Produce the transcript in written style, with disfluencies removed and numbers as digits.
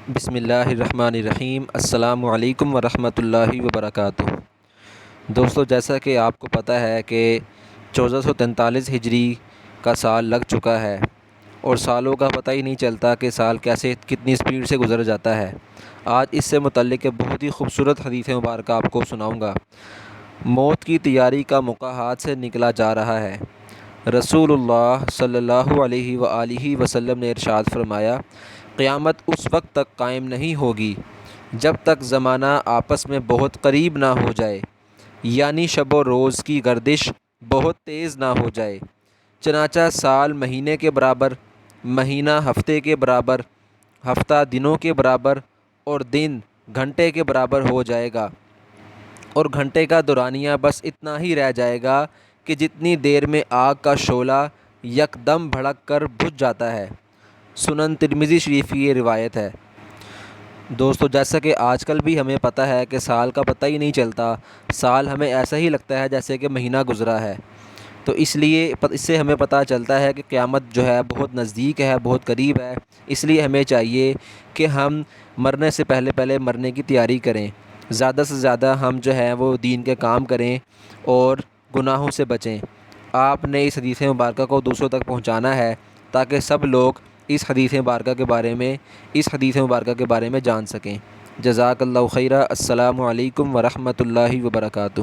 بسم اللہ الرحمن الرحیم۔ السلام علیکم ورحمۃ اللہ وبرکاتہ۔ دوستو، جیسا کہ آپ کو پتہ ہے کہ 1443 ہجری کا سال لگ چکا ہے اور سالوں کا پتہ ہی نہیں چلتا کہ سال کیسے کتنی سپیڈ سے گزر جاتا ہے۔ آج اس سے متعلق بہت ہی خوبصورت حدیث مبارکہ آپ کو سناؤں گا۔ موت کی تیاری کا موقع ہاتھ سے نکلا جا رہا ہے۔ رسول اللہ صلی اللہ علیہ وآلہ وسلم نے ارشاد فرمایا، قیامت اس وقت تک قائم نہیں ہوگی جب تک زمانہ آپس میں بہت قریب نہ ہو جائے، یعنی شب و روز کی گردش بہت تیز نہ ہو جائے۔ چنانچہ سال مہینے کے برابر، مہینہ ہفتے کے برابر، ہفتہ دنوں کے برابر اور دن گھنٹے کے برابر ہو جائے گا، اور گھنٹے کا دورانیہ بس اتنا ہی رہ جائے گا کہ جتنی دیر میں آگ کا شعلہ یکدم بھڑک کر بجھ جاتا ہے۔ سنن ترمذی شریف کی یہ روایت ہے۔ دوستو، جیسا کہ آج کل بھی ہمیں پتہ ہے کہ سال کا پتہ ہی نہیں چلتا، سال ہمیں ایسا ہی لگتا ہے جیسے کہ مہینہ گزرا ہے۔ تو اس سے ہمیں پتہ چلتا ہے کہ قیامت جو ہے بہت نزدیک ہے، بہت قریب ہے۔ اس لیے ہمیں چاہیے کہ ہم مرنے سے پہلے مرنے کی تیاری کریں، زیادہ سے زیادہ ہم جو ہے وہ دین کے کام کریں اور گناہوں سے بچیں۔ آپ نے اس حدیث مبارکہ کو دوسروں تک پہنچانا ہے تاکہ سب لوگ اس حدیث مبارکہ کے بارے میں جان سکیں۔ جزاک اللہ خیرہ۔ السلام علیکم ورحمۃ اللہ وبرکاتہ۔